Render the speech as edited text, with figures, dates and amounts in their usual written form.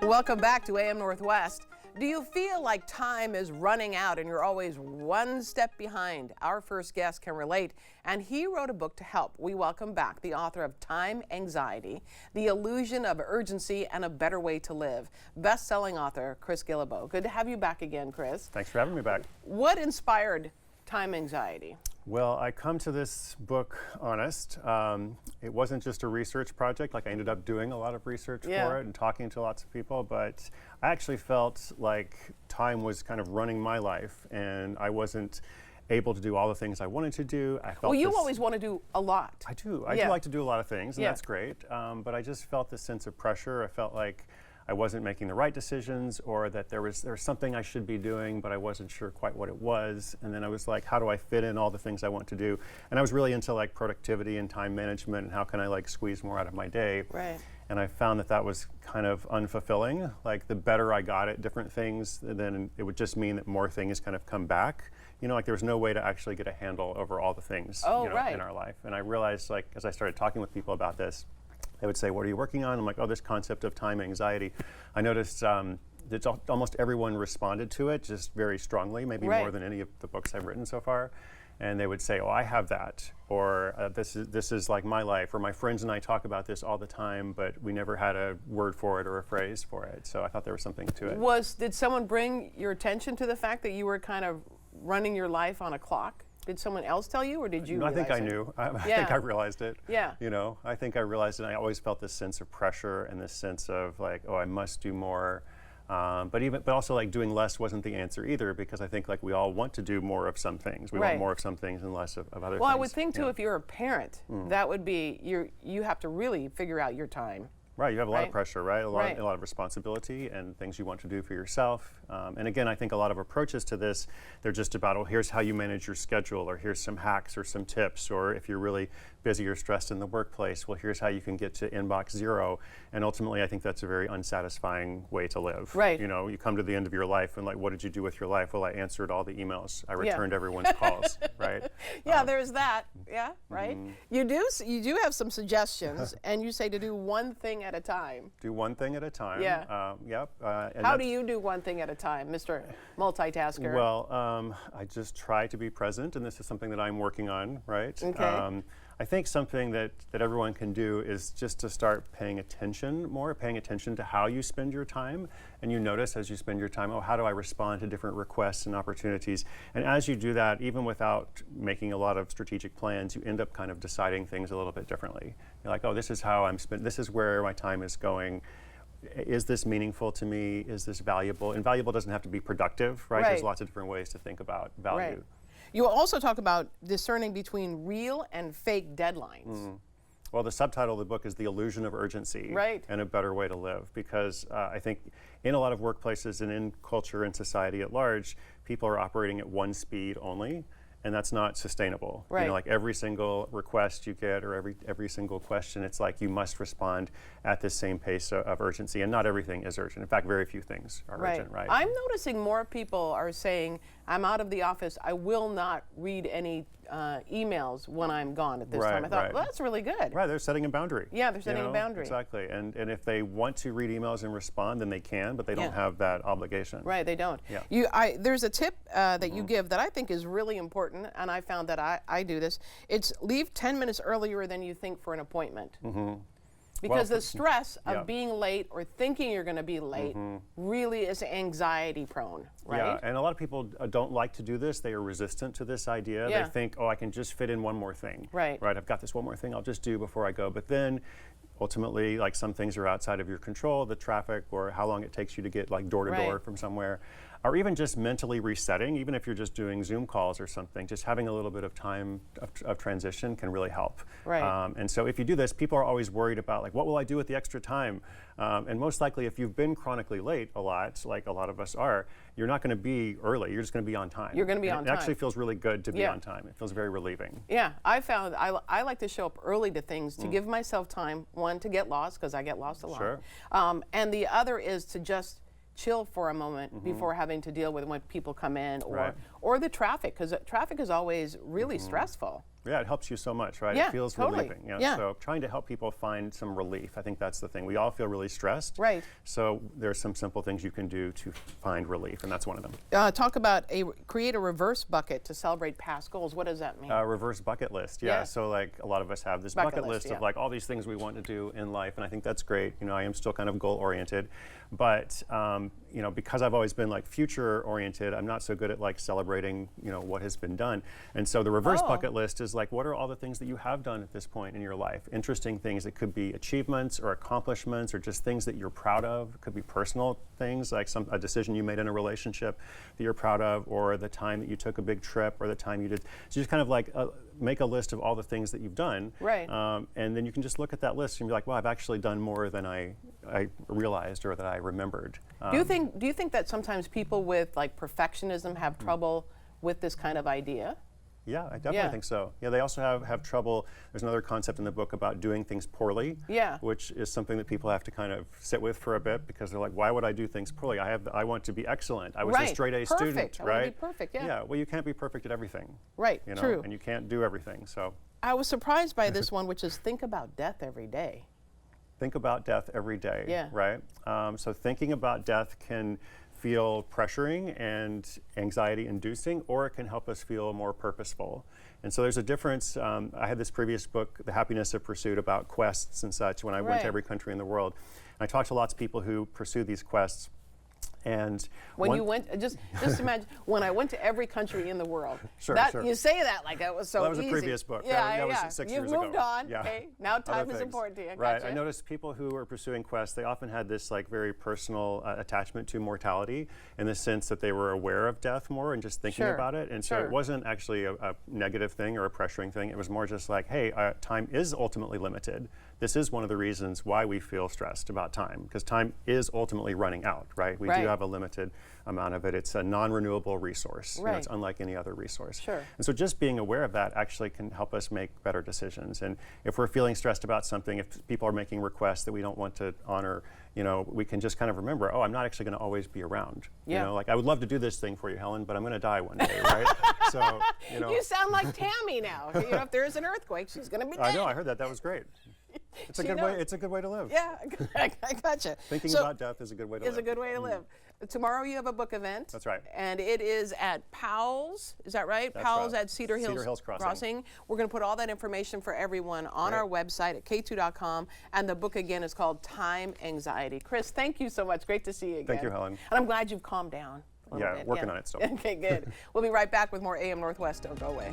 Welcome back to AM Northwest. Do you feel like time is running out and you're always one step behind? Our first guest can relate, and he wrote a book to help. We welcome back the author of Time Anxiety, The Illusion of Urgency and a Better Way to Live, best-selling author Chris Guillebeau. Good to have you back again, Chris. Thanks for having me back. What inspired Time Anxiety? Well, I come to this book honest. It wasn't just a research project. Like, I ended up doing a lot of research for it and talking to lots of people, but I actually felt like time was kind of running my life and I wasn't able to do all the things I wanted to do. I felt well, you always want to do a lot. I do. I do like to do a lot of things, and that's great. But I just felt this sense of pressure. I felt like I wasn't making the right decisions, or that there was something I should be doing, but I wasn't sure quite what it was. And then I was like, how do I fit in all the things I want to do? And I was really into like productivity and time management and how can I like squeeze more out of my day. Right. And I found that that was kind of unfulfilling. Like, the better I got at different things, then it would just mean that more things kind of come back. You know, like there was no way to actually get a handle over all the things in our life. And I realized, like, as I started talking with people about this, they would say, what are you working on? I'm like, oh, this concept of time anxiety. I noticed that almost everyone responded to it just very strongly, maybe more than any of the books I've written so far. And they would say, oh, I have that, or this is like my life, or my friends and I talk about this all the time, but we never had a word for it or a phrase for it. So I thought there was something to it. Did someone bring your attention to the fact that you were kind of running your life on a clock? Did someone else tell you, or did you No, I think I knew. I think I realized it. Yeah. You know, I think I realized it. I always felt this sense of pressure and this sense of like, oh, I must do more. But also like doing less wasn't the answer either, because I think like we all want to do more of some things. We want more of some things and less of other things. Well, I would think too, if you're a parent, that would be, you have to really figure out your time. Right, you have a lot of pressure, right? A lot of responsibility and things you want to do for yourself. And again, I think a lot of approaches to this, they're just about, oh, here's how you manage your schedule, or here's some hacks or some tips, or if you're really busy or stressed in the workplace, well, here's how you can get to inbox zero. And ultimately, I think that's a very unsatisfying way to live. Right. You know, you come to the end of your life and like, what did you do with your life? Well, I answered all the emails. I returned everyone's calls, right? Yeah, there's that. Yeah, right. You do have some suggestions, and you say to do one thing at a time. Do one thing at a time. Yeah. Yep. How do you do one thing at a time, Mr. Multitasker? Well, I just try to be present, and this is something that I'm working on, right? Okay. I think something that everyone can do is just to start paying attention to how you spend your time. And you notice as you spend your time, oh, how do I respond to different requests and opportunities? And as you do that, even without making a lot of strategic plans, you end up kind of deciding things a little bit differently. You're like, oh, this is how this is where my time is going. Is this meaningful to me? Is this valuable? And valuable doesn't have to be productive, right? There's lots of different ways to think about value. Right. You also talk about discerning between real and fake deadlines. Well, the subtitle of the book is The Illusion of Urgency and a Better Way to Live, because I think in a lot of workplaces and in culture and society at large, people are operating at one speed only. And that's not sustainable. Right. You know, like every single request you get, or every single question, it's like you must respond at the same pace of urgency. And not everything is urgent. In fact, very few things are urgent, right? I'm noticing more people are saying, I'm out of the office, I will not read any emails when I'm gone at this time. I thought, well, that's really good. Right, they're setting a boundary. Yeah, they're setting a boundary. Exactly, and if they want to read emails and respond, then they can, but they don't have that obligation. Right, they don't. Yeah. There's a tip that you give that I think is really important, and I found that I do this. It's leave 10 minutes earlier than you think for an appointment. Because the stress of being late or thinking you're going to be late really is anxiety prone, right? Yeah, and a lot of people don't like to do this. They are resistant to this idea. They think, oh, I can just fit in one more thing. Right, I've got this one more thing I'll just do before I go. But then ultimately, like, some things are outside of your control, the traffic or how long it takes you to get like door to door from somewhere. Or even just mentally resetting, even if you're just doing Zoom calls or something, just having a little bit of time of transition can really help. Right. And so if you do this, people are always worried about like, what will I do with the extra time? And most likely, if you've been chronically late a lot, like a lot of us are, you're not going to be early. You're just going to be on time. You're going to be on time. It actually feels really good to be on time. It feels very relieving. Yeah, I found I like to show up early to things to give myself time, one, to get lost, because I get lost a lot. Sure. And the other is to just chill for a moment before having to deal with when people come in, or the traffic, because traffic is always really stressful. Yeah, it helps you so much, right? Yeah, It feels totally. relieving. You know? Yeah. So trying to help people find some relief. I think that's the thing. We all feel really stressed. Right. So there's some simple things you can do to find relief, and that's one of them. Talk about create a reverse bucket to celebrate past goals. What does that mean? Reverse bucket list. Yeah. So like a lot of us have this bucket list of like all these things we want to do in life, and I think that's great. You know, I am still kind of goal oriented, but you know, because I've always been like future oriented, I'm not so good at like celebrating, you know, what has been done. And so the reverse bucket list is like, what are all the things that you have done at this point in your life? Interesting things. It could be achievements or accomplishments or just things that you're proud of. It could be personal things like a decision you made in a relationship that you're proud of, or the time that you took a big trip, or the time you did. So just kind of like make a list of all the things that you've done. Right. And then you can just look at that list and be like, well, I've actually done more than I realized or that I remembered. Do you think that sometimes people with like perfectionism have trouble with this kind of idea? Yeah, I definitely think so. Yeah, they also have trouble. There's another concept in the book about doing things poorly, which is something that people have to kind of sit with for a bit, because they're like, why would I do things poorly? I want to be excellent. I was a straight A student, I right? want to be perfect, Yeah, well, you can't be perfect at everything. Right, you know, true. And you can't do everything, so. I was surprised by this one, which is think about death every day. Think about death every day, right? So thinking about death can feel pressuring and anxiety-inducing, or it can help us feel more purposeful. And so there's a difference. I had this previous book, The Happiness of Pursuit, about quests and such when I went to every country in the world. And I talked to lots of people who pursue these quests. And when you went, just imagine, when I went to every country in the world. Sure. You say that like that was so that was easy. a previous book. Yeah, that was 6 years ago. You've moved on. Yeah. Okay. Now time is important to you. Right. I noticed people who were pursuing quests, they often had this like very personal attachment to mortality, in the sense that they were aware of death more and just thinking about it. And so it wasn't actually a negative thing or a pressuring thing. It was more just like, hey, time is ultimately limited. This is one of the reasons why we feel stressed about time, because time is ultimately running out, right? We do have a limited amount of it. It's a non-renewable resource. You know, it's unlike any other resource. And so just being aware of that actually can help us make better decisions. And if we're feeling stressed about something, if people are making requests that we don't want to honor, you know, we can just kind of remember, oh, I'm not actually going to always be around. You know, like I would love to do this thing for you, Helen, but I'm going to die one day, right? So, you know. You sound like Tammy now. You know, if there is an earthquake, she's going to be dead. I know, I heard that. That was great. It's a good way. It's a good way to live. Yeah, I gotcha. Thinking about death is a good way to live. Is a good way to live. Tomorrow you have a book event. That's right. And it is at Powell's. Is that right? That's Powell's right. at Cedar Hills Crossing. We're going to put all that information for everyone on our website at k2.com. And the book again is called Time Anxiety. Chris, thank you so much. Great to see you again. Thank you, Helen. And I'm glad you've calmed down. Yeah, working on it still. Okay, good. We'll be right back with more AM Northwest. Don't go away.